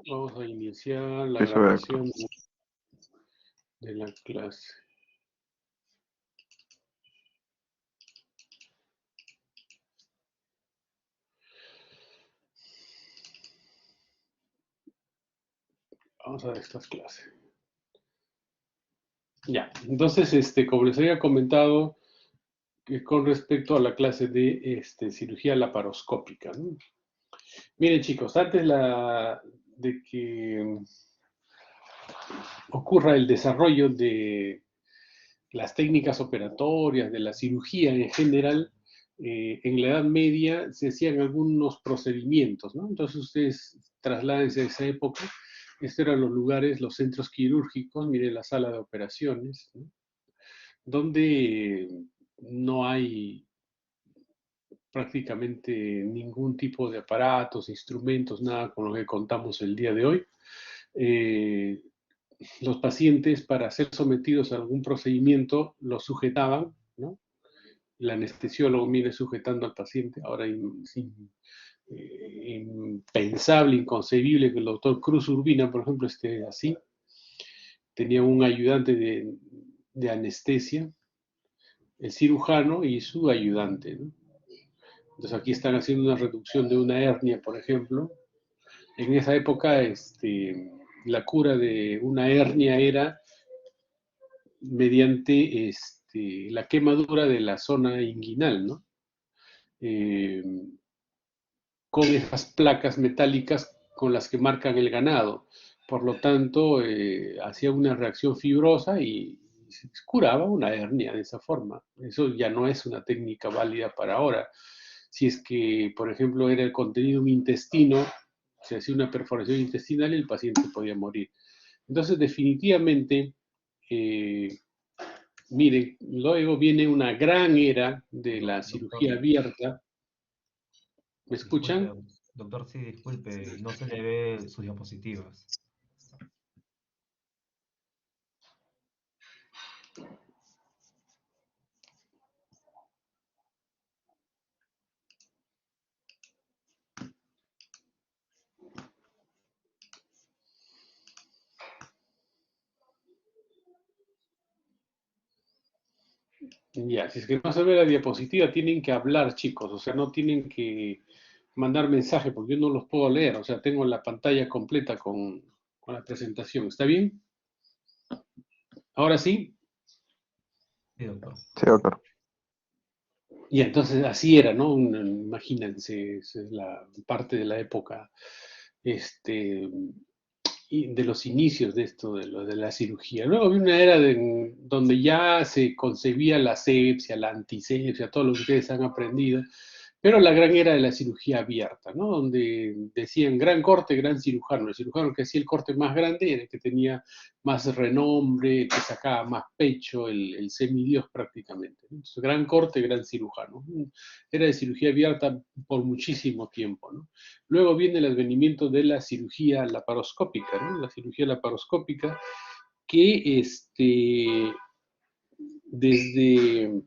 Vamos a iniciar la Eso es. grabación de la clase. Vamos a ver estas clases. Ya, entonces, como les había comentado, con respecto a la clase de cirugía laparoscópica, ¿no? Miren, chicos, antes de que ocurra el desarrollo de las técnicas operatorias, de la cirugía en general, en la Edad Media se hacían algunos procedimientos, ¿no? Entonces ustedes trasládense a esa época. Estos eran los lugares, los centros quirúrgicos, miren la sala de operaciones, ¿no? Donde no hay prácticamente ningún tipo de aparatos, instrumentos, nada con lo que contamos el día de hoy. Eh, los pacientes, para ser sometidos a algún procedimiento, los sujetaban, ¿no? El anestesiólogo viene sujetando al paciente. Ahora es impensable, inconcebible que el doctor Cruz Urbina, por ejemplo, esté así. Tenía un ayudante de anestesia, el cirujano y su ayudante, ¿no? Entonces aquí están haciendo una reducción de una hernia, por ejemplo. En esa época, la cura de una hernia era mediante la quemadura de la zona inguinal, ¿no? Eh, con esas placas metálicas con las que marcan el ganado. Por lo tanto, hacía una reacción fibrosa y se curaba una hernia de esa forma. Eso ya no es una técnica válida para ahora. Si es que, por ejemplo, era el contenido de un intestino, se hacía una perforación intestinal y el paciente podía morir. Entonces, definitivamente, eh, miren, luego viene una gran era de la Doctor, cirugía abierta. ¿Me disculpe, escuchan? doctor, sí, disculpe, no se le ve sus diapositivas. Ya, si es que no se ve la diapositiva, tienen que hablar, chicos, o sea, no tienen que mandar mensaje porque yo no los puedo leer, o sea, tengo la pantalla completa con la presentación. ¿Está bien? Ahora sí. Sí, doctor. Sí, doctor. Y entonces así era, ¿no? Imagínense, esa es la parte de la época, y de los inicios de esto, de la cirugía. Luego había una era donde ya se concebía la asepsia, la antisepsia, todo lo que ustedes han aprendido, pero la gran era de la cirugía abierta, ¿no? Donde decían gran corte, gran cirujano. El cirujano que hacía el corte más grande era el que tenía más renombre, el que sacaba más pecho, el semidios prácticamente, ¿no? Entonces, gran corte, gran cirujano. Era de cirugía abierta por muchísimo tiempo, ¿no? Luego viene el advenimiento de la cirugía laparoscópica, ¿no? La cirugía laparoscópica que desde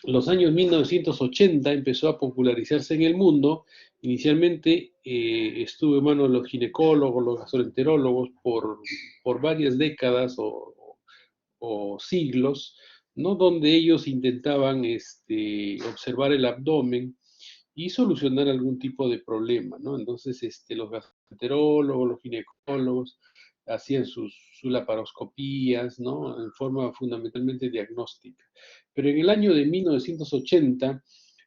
los años 1980 empezó a popularizarse en el mundo. Inicialmente estuvo en manos de los ginecólogos, los gastroenterólogos por varias décadas o siglos, ¿no? Donde ellos intentaban observar el abdomen y solucionar algún tipo de problema, ¿no? Entonces, los gastroenterólogos, los ginecólogos hacían sus laparoscopías, ¿no? En forma fundamentalmente diagnóstica. Pero en el año de 1980,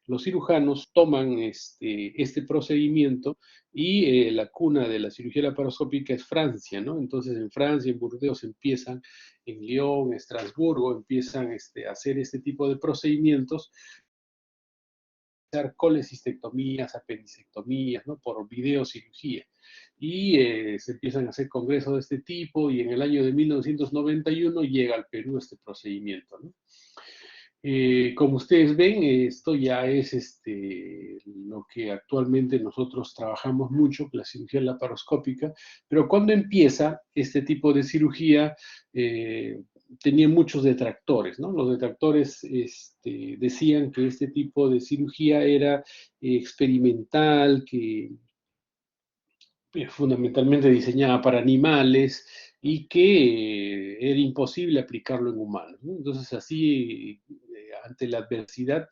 los cirujanos toman este procedimiento y la cuna de la cirugía laparoscópica es Francia, ¿no? Entonces en Francia, en Burdeos empiezan, en Lyon, Estrasburgo, empiezan a hacer este tipo de procedimientos, colecistectomías, apendicectomías, ¿no? Por videocirugía. Y se empiezan a hacer congresos de este tipo y en el año de 1991 llega al Perú este procedimiento, ¿no? Como ustedes ven, esto ya es lo que actualmente nosotros trabajamos mucho, la cirugía laparoscópica, pero cuando empieza este tipo de cirugía, tenía muchos detractores, ¿no? Los detractores decían que este tipo de cirugía era experimental, fundamentalmente diseñada para animales y que era imposible aplicarlo en humanos, ¿no? Entonces así, ante la adversidad,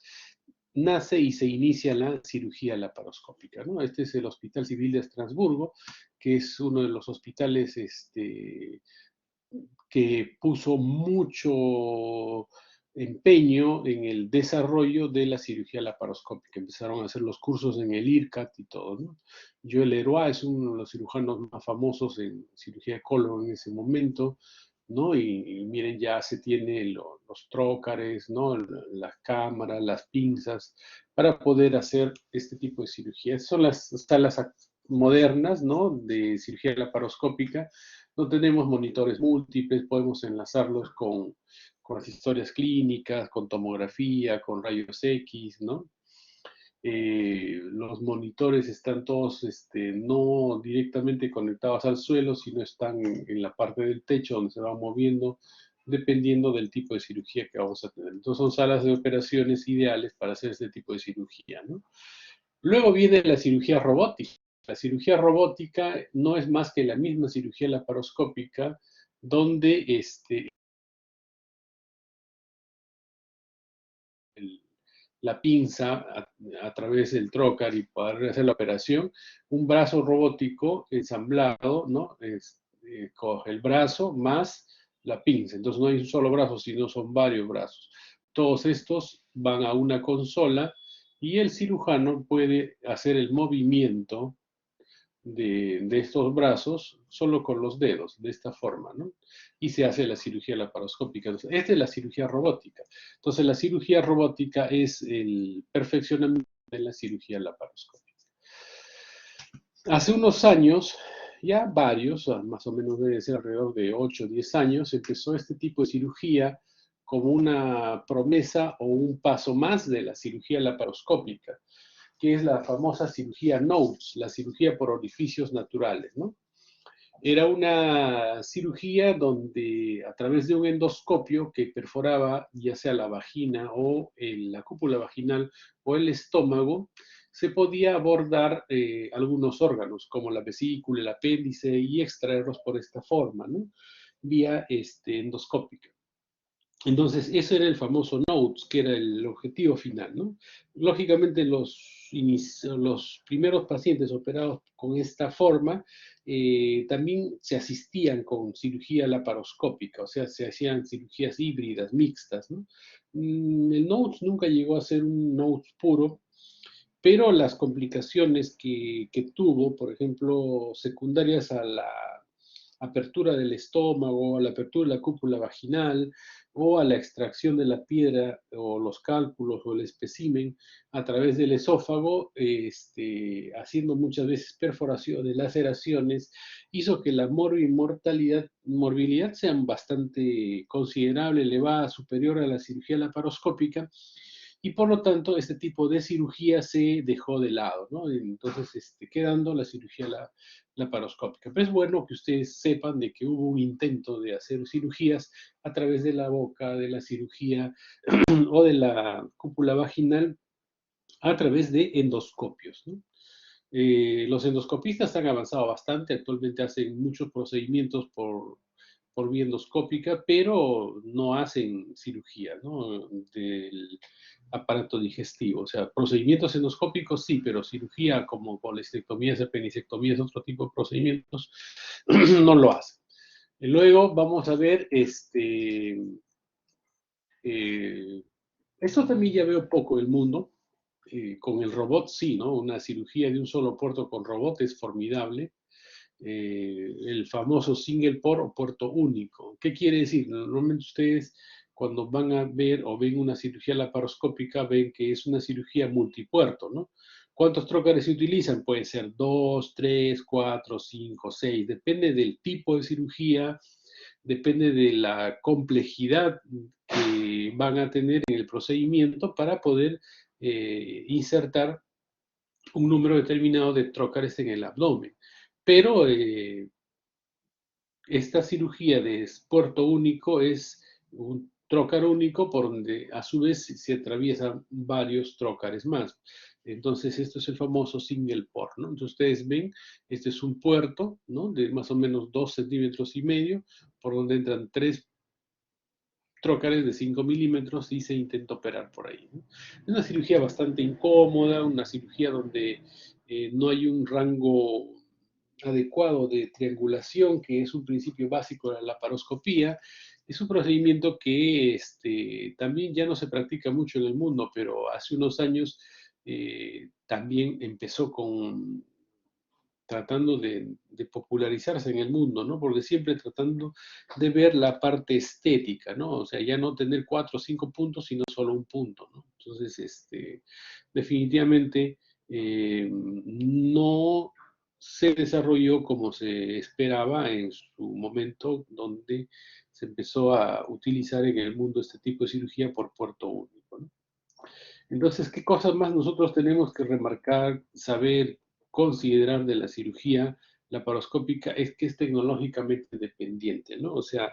nace y se inicia la cirugía laparoscópica, ¿no? Este es el Hospital Civil de Estrasburgo, que es uno de los hospitales que puso mucho empeño en el desarrollo de la cirugía laparoscópica. Empezaron a hacer los cursos en el IRCAT y todo, ¿no? Joel Leroy es uno de los cirujanos más famosos en cirugía de colon en ese momento, ¿no? Y miren, ya se tiene los trócares, ¿no? Las cámaras, las pinzas, para poder hacer este tipo de cirugía. Son las salas modernas, ¿no? De cirugía laparoscópica. No tenemos monitores múltiples, podemos enlazarlos con las historias clínicas, con tomografía, con rayos X, ¿no? Los monitores están todos no directamente conectados al suelo, sino están en la parte del techo donde se van moviendo dependiendo del tipo de cirugía que vamos a tener. Entonces son salas de operaciones ideales para hacer este tipo de cirugía, ¿no? Luego viene la cirugía robótica. La cirugía robótica no es más que la misma cirugía laparoscópica, donde la pinza a través del trocar y poder hacer la operación, un brazo robótico ensamblado, ¿no? Coge el brazo más la pinza. Entonces no hay un solo brazo, sino son varios brazos. Todos estos van a una consola y el cirujano puede hacer el movimiento de estos brazos solo con los dedos, de esta forma, ¿no? Y se hace la cirugía laparoscópica. Entonces, esta es la cirugía robótica. Entonces, la cirugía robótica es el perfeccionamiento de la cirugía laparoscópica. Hace unos años, ya varios, más o menos debe ser alrededor de 8 o 10 años, empezó este tipo de cirugía como una promesa o un paso más de la cirugía laparoscópica, que es la famosa cirugía NOTES, la cirugía por orificios naturales, ¿no? Era una cirugía donde a través de un endoscopio que perforaba ya sea la vagina o la cúpula vaginal o el estómago, se podía abordar algunos órganos como la vesícula, el apéndice y extraerlos por esta forma, ¿no? Vía endoscópica. Entonces, eso era el famoso NOTES, que era el objetivo final, ¿no? Lógicamente, los primeros pacientes operados con esta forma también se asistían con cirugía laparoscópica, o sea, se hacían cirugías híbridas, mixtas, ¿no? El NOTES nunca llegó a ser un NOTES puro, pero las complicaciones que tuvo, por ejemplo, secundarias a la apertura del estómago, a la apertura de la cúpula vaginal o a la extracción de la piedra o los cálculos o el espécimen a través del esófago, haciendo muchas veces perforaciones, laceraciones, hizo que la morbilidad sean bastante considerable, elevada, superior a la cirugía laparoscópica, y por lo tanto este tipo de cirugía se dejó de lado, ¿no? Entonces, quedando la cirugía laparoscópica. Pero es bueno que ustedes sepan de que hubo un intento de hacer cirugías a través de la boca, de la cirugía o de la cúpula vaginal a través de endoscopios, ¿no? Los endoscopistas han avanzado bastante, actualmente hacen muchos procedimientos por vía endoscópica, pero no hacen cirugía, ¿no? Del aparato digestivo. O sea, procedimientos endoscópicos sí, pero cirugía como colestectomías, apenisectomías, otro tipo de procedimientos, no lo hacen. Luego vamos a ver, esto también ya veo poco en el mundo, con el robot sí, ¿no? Una cirugía de un solo puerto con robot es formidable. El famoso single port o puerto único. ¿Qué quiere decir? Normalmente ustedes cuando van a ver o ven una cirugía laparoscópica ven que es una cirugía multipuerto, ¿no? ¿Cuántos trócares se utilizan? Pueden ser 2, 3, 4, 5, 6, depende del tipo de cirugía, depende de la complejidad que van a tener en el procedimiento para poder insertar un número determinado de trócares en el abdomen. Pero esta cirugía de puerto único es un trócar único por donde a su vez se atraviesan varios trócares más. Entonces, esto es el famoso single port, ¿no? Entonces, ustedes ven, este es un puerto, ¿no? De más o menos 2,5 centímetros, por donde entran 3 trócares de 5 milímetros y se intenta operar por ahí, ¿no? Es una cirugía bastante incómoda, una cirugía donde no hay un rango adecuado de triangulación, que es un principio básico de la laparoscopía. Es un procedimiento que también ya no se practica mucho en el mundo, pero hace unos años también empezó con tratando de popularizarse en el mundo, ¿no? Porque siempre tratando de ver la parte estética, ¿no? O sea, ya no tener 4 o 5 puntos, sino solo un punto, ¿no? Entonces, definitivamente no se desarrolló como se esperaba en su momento, donde se empezó a utilizar en el mundo este tipo de cirugía por puerto único, ¿no? Entonces, ¿qué cosas más nosotros tenemos que remarcar, saber, considerar de la cirugía laparoscópica? Es que es tecnológicamente dependiente, ¿no? O sea,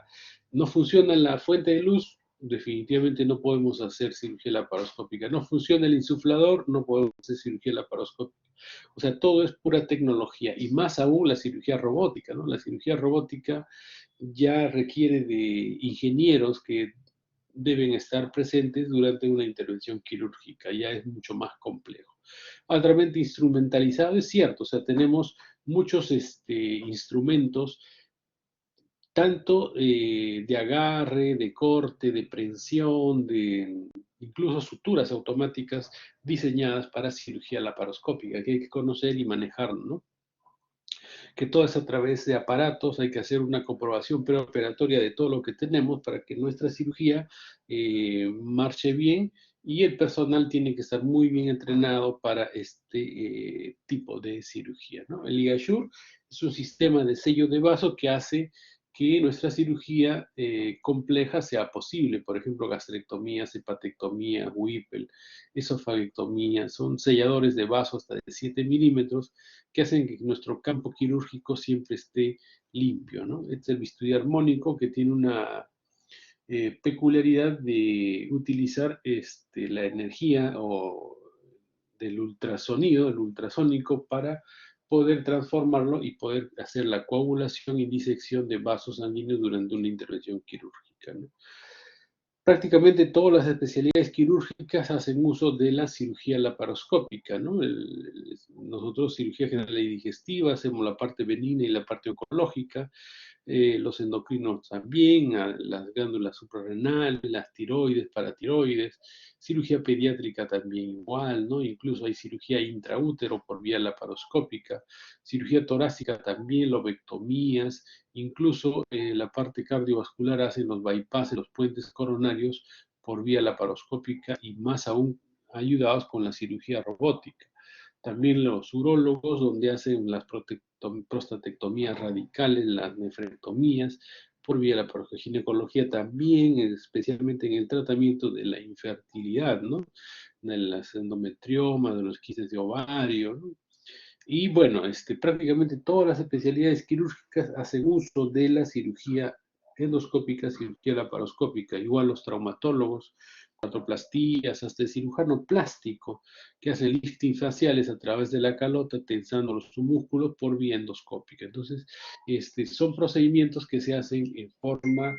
no funciona la fuente de luz, definitivamente no podemos hacer cirugía laparoscópica. No funciona el insuflador, no podemos hacer cirugía laparoscópica. O sea, todo es pura tecnología y más aún la cirugía robótica, ¿no? La cirugía robótica ya requiere de ingenieros que deben estar presentes durante una intervención quirúrgica, ya es mucho más complejo. Altamente instrumentalizado, es cierto, o sea, tenemos muchos instrumentos, tanto de agarre, de corte, de prensión, de incluso suturas automáticas diseñadas para cirugía laparoscópica, que hay que conocer y manejar, ¿no? Que todo es a través de aparatos, hay que hacer una comprobación preoperatoria de todo lo que tenemos para que nuestra cirugía marche bien y el personal tiene que estar muy bien entrenado para este tipo de cirugía, ¿no? El LigaSure es un sistema de sello de vaso que hace que nuestra cirugía compleja sea posible, por ejemplo, gastrectomía, hepatectomía, Whipple, esofagectomía, son selladores de vaso hasta de 7 milímetros que hacen que nuestro campo quirúrgico siempre esté limpio, ¿no? Este es el bisturí armónico que tiene una peculiaridad de utilizar la energía o del ultrasonido, el ultrasónico, para poder transformarlo y poder hacer la coagulación y disección de vasos sanguíneos durante una intervención quirúrgica, ¿no? Prácticamente todas las especialidades quirúrgicas hacen uso de la cirugía laparoscópica, ¿no? Nosotros, cirugía general y digestiva, hacemos la parte benigna y la parte oncológica, los endocrinos también, las glándulas suprarrenales, las tiroides, paratiroides, cirugía pediátrica también igual, ¿no? Incluso hay cirugía intraútero por vía laparoscópica, cirugía torácica también, lobectomías, incluso la parte cardiovascular hacen los bypasses, los puentes coronarios por vía laparoscópica y más aún ayudados con la cirugía robótica. También los urólogos, donde hacen las prostatectomías radicales, las nefrectomías, por vía la ginecología también, especialmente en el tratamiento de la infertilidad, ¿no? De las endometriomas, de los quistes de ovario, ¿no? Y bueno, prácticamente todas las especialidades quirúrgicas hacen uso de la cirugía endoscópica, cirugía laparoscópica, igual los traumatólogos, cuatroplastías, hasta el cirujano plástico, que hace lifting faciales a través de la calota, tensando los músculos por vía endoscópica. Entonces, son procedimientos que se hacen en forma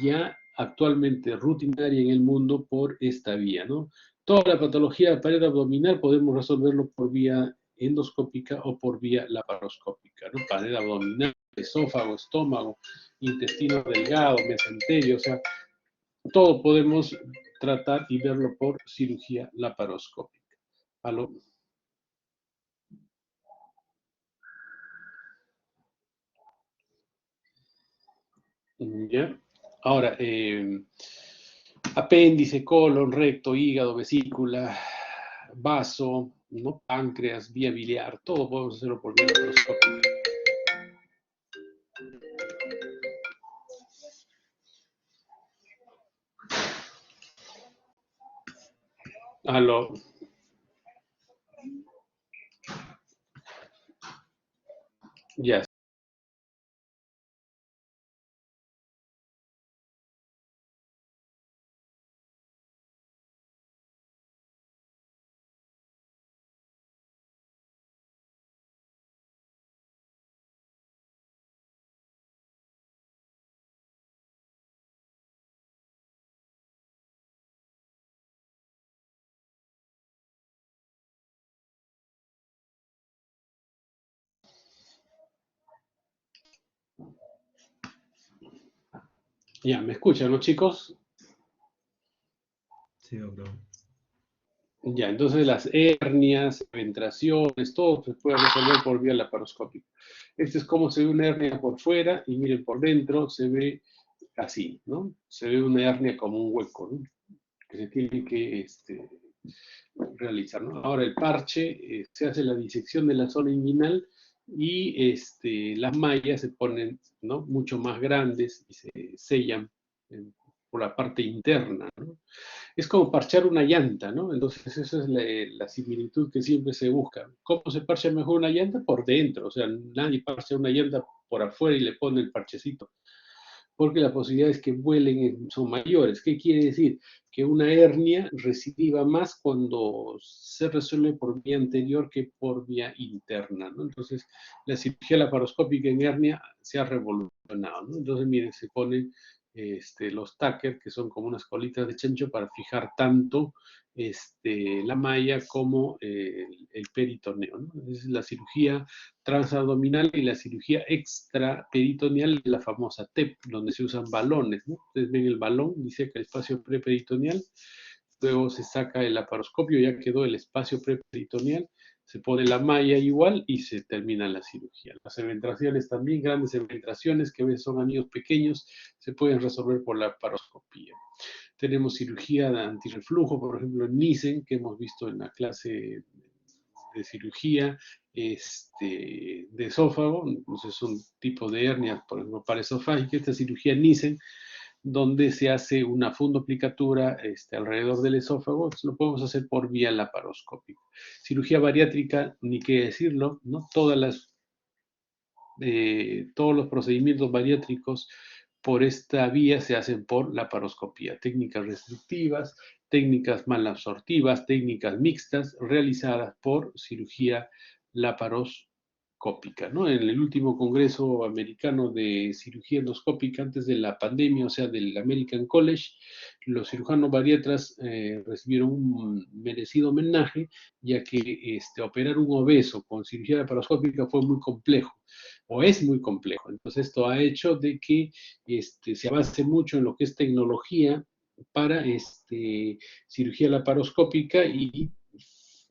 ya actualmente rutinaria en el mundo por esta vía, ¿no? Toda la patología de pared abdominal podemos resolverlo por vía endoscópica o por vía laparoscópica, ¿no? Pared abdominal, esófago, estómago, intestino delgado, mesenterio, o sea, todo podemos tratar y verlo por cirugía laparoscópica. ¿Aló? ¿Ya? Ahora, apéndice, colon, recto, hígado, vesícula, vaso, ¿no? Páncreas, vía biliar, todo podemos hacerlo por vía laparoscópica. Aló. Ya. Ya, ¿me escuchan, no, chicos? Sí, doctor. Ya, entonces las hernias, penetraciones, todo se puede resolver por vía laparoscópica. Este es como se ve una hernia por fuera y miren por dentro se ve así, ¿no? Se ve una hernia como un hueco, ¿no? Que se tiene que realizar, ¿no? Ahora el parche, se hace la disección de la zona inguinal y las mallas se ponen, ¿no? Mucho más grandes y se sellan por la parte interna, ¿no? Es como parchar una llanta, ¿no? Entonces esa es la similitud que siempre se busca. ¿Cómo se parcha mejor una llanta? Por dentro, o sea, nadie parcha una llanta por afuera y le pone el parchecito, porque las posibilidades que vuelen son mayores. ¿Qué quiere decir? Que una hernia recidiva más cuando se resuelve por vía anterior que por vía interna, ¿no? Entonces, la cirugía laparoscópica en hernia se ha revolucionado, ¿no? Entonces, miren, se ponen los tacker, que son como unas colitas de chancho para fijar tanto la malla como el peritoneo, ¿no? Es la cirugía transabdominal y la cirugía extraperitoneal, la famosa TEP, donde se usan balones, ¿no? Ustedes ven el balón, dice que el espacio preperitoneal, luego se saca el laparoscopio, ya quedó el espacio preperitoneal, se pone la malla igual y se termina la cirugía. Las eventaciones también, grandes eventaciones, que a veces son anillos pequeños, se pueden resolver por la laparoscopía. Tenemos cirugía de antirreflujo, por ejemplo, en Nissen, que hemos visto en la clase de cirugía de esófago, entonces es un tipo de hernia, por ejemplo, paraesofágica, esta cirugía Nissen, donde se hace una fundoplicatura alrededor del esófago, lo podemos hacer por vía laparoscópica. Cirugía bariátrica, ni qué decirlo, ¿no? Todos los procedimientos bariátricos por esta vía se hacen por laparoscopía. Técnicas restrictivas, técnicas malabsortivas, técnicas mixtas, realizadas por cirugía laparoscópica, ¿no? En el último congreso americano de cirugía endoscópica antes de la pandemia, o sea, del American College, los cirujanos bariatras recibieron un merecido homenaje, ya que operar un obeso con cirugía laparoscópica fue muy complejo o es muy complejo. Entonces, esto ha hecho de que se avance mucho en lo que es tecnología para cirugía laparoscópica y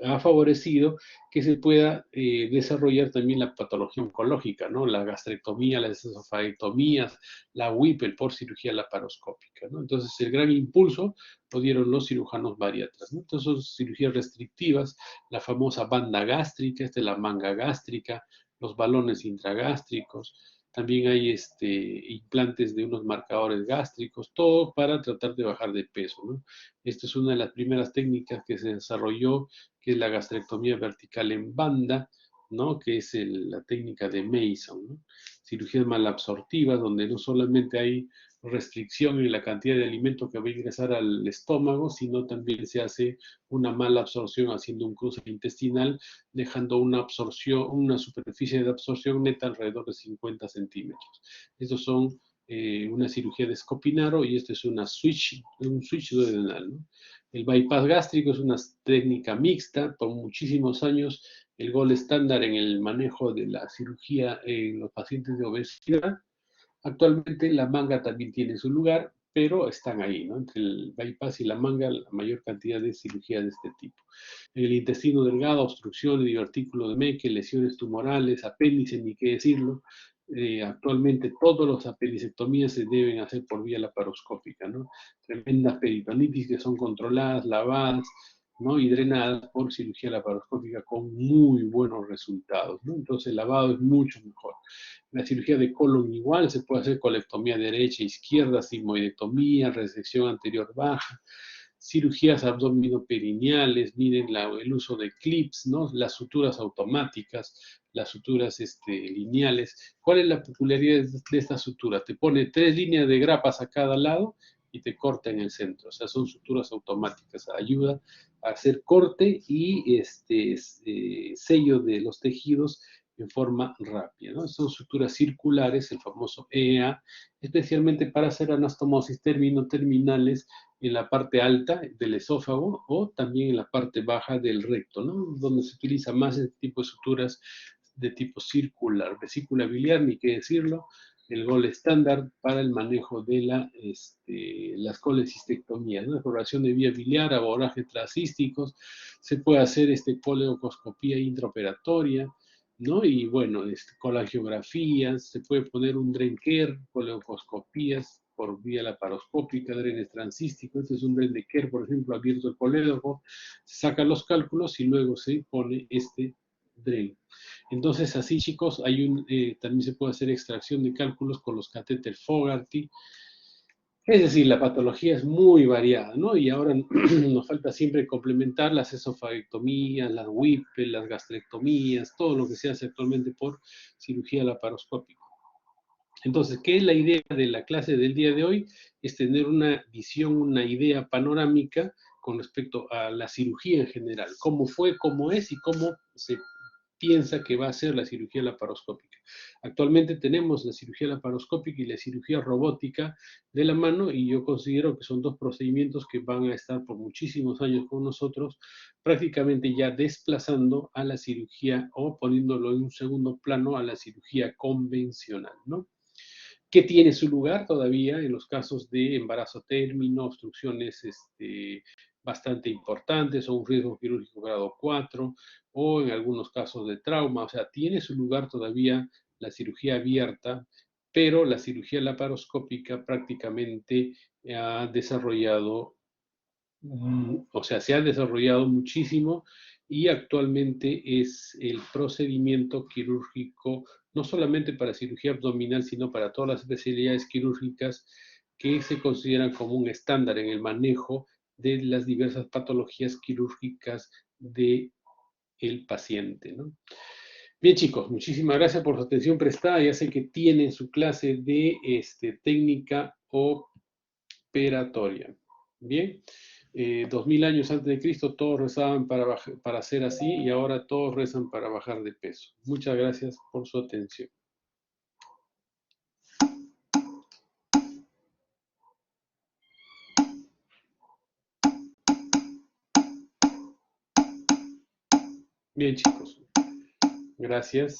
ha favorecido que se pueda desarrollar también la patología oncológica, ¿no? La gastrectomía, las esofaectomías, la Whipple por cirugía laparoscópica, ¿no? Entonces, el gran impulso lo dieron los cirujanos bariatras, ¿no? Entonces, son cirugías restrictivas, la famosa banda gástrica, esta es la manga gástrica, los balones intragástricos, también hay implantes de unos marcadores gástricos, todo para tratar de bajar de peso, ¿no? Esta es una de las primeras técnicas que se desarrolló, que es la gastrectomía vertical en banda, ¿no? Que es la técnica de Mason, ¿no? Cirugías malabsortivas, donde no solamente hay restricción en la cantidad de alimento que va a ingresar al estómago, sino también se hace una mala absorción haciendo un cruce intestinal, dejando una absorción, una superficie de absorción neta alrededor de 50 centímetros. Estos son una cirugía de Scopinaro y este es un switch duodenal, ¿no? El bypass gástrico es una técnica mixta, por muchísimos años el gol estándar en el manejo de la cirugía en los pacientes de obesidad. Actualmente la manga también tiene su lugar, pero están ahí, ¿no? Entre el bypass y la manga, la mayor cantidad de cirugía de este tipo. En el intestino delgado, obstrucción y divertículo de Meckel, lesiones tumorales, apéndice, ni qué decirlo. Actualmente todas las apendicectomías se deben hacer por vía laparoscópica, ¿no? Tremendas peritonitis que son controladas, lavadas, ¿no? Y drenadas por cirugía laparoscópica con muy buenos resultados, ¿no? Entonces el lavado es mucho mejor. La cirugía de colon igual, se puede hacer colectomía derecha, izquierda, sigmoidectomía, resección anterior baja, cirugías abdominoperineales, miren el uso de clips, ¿no? Las suturas automáticas, las suturas lineales. ¿Cuál es la peculiaridad de esta sutura? Te pone 3 líneas de grapas a cada lado y te corta en el centro. O sea, son suturas automáticas. Ayuda a hacer corte y sello de los tejidos en forma rápida, ¿no? Son suturas circulares, el famoso EA, especialmente para hacer anastomosis terminales en la parte alta del esófago o también en la parte baja del recto, ¿no? Donde se utiliza más este tipo de suturas de tipo circular, vesícula biliar, ni qué decirlo, el gol estándar para el manejo de las colecistectomías, ¿no? Exploración de vía biliar, abordaje tracísticos, se puede hacer coleocoscopía intraoperatoria, ¿no? Y bueno, colangiografías, se puede poner un dren Kerr, coleocoscopías por vía laparoscópica, drenes transísticos. Este es un dren de Kerr, por ejemplo, abierto el colédoco, se sacan los cálculos y luego se pone este dren. Entonces, así chicos, también se puede hacer extracción de cálculos con los catéter Fogarty. Es decir, la patología es muy variada, ¿no? Y ahora nos falta siempre complementar las esofagectomías, las WIPE, las gastrectomías, todo lo que se hace actualmente por cirugía laparoscópica. Entonces, ¿qué es la idea de la clase del día de hoy? Es tener una visión, una idea panorámica con respecto a la cirugía en general, cómo fue, cómo es y cómo se piensa que va a ser la cirugía laparoscópica. Actualmente tenemos la cirugía laparoscópica y la cirugía robótica de la mano, y yo considero que son dos procedimientos que van a estar por muchísimos años con nosotros, prácticamente ya desplazando a la cirugía o poniéndolo en un segundo plano a la cirugía convencional, ¿no? Que tiene su lugar todavía en los casos de embarazo término, obstrucciones bastante importantes o un riesgo quirúrgico grado 4 o en algunos casos de trauma. O sea, tiene su lugar todavía la cirugía abierta, pero la cirugía laparoscópica prácticamente ha desarrollado, o sea, se ha desarrollado muchísimo y actualmente es el procedimiento quirúrgico no solamente para cirugía abdominal, sino para todas las especialidades quirúrgicas que se consideran como un estándar en el manejo de las diversas patologías quirúrgicas del paciente, ¿no? Bien, chicos, muchísimas gracias por su atención prestada. Ya sé que tienen su clase de técnica operatoria. Bien, 2000 años antes de Cristo todos rezaban para ser así, y ahora todos rezan para bajar de peso. Muchas gracias por su atención. Bien, chicos, gracias.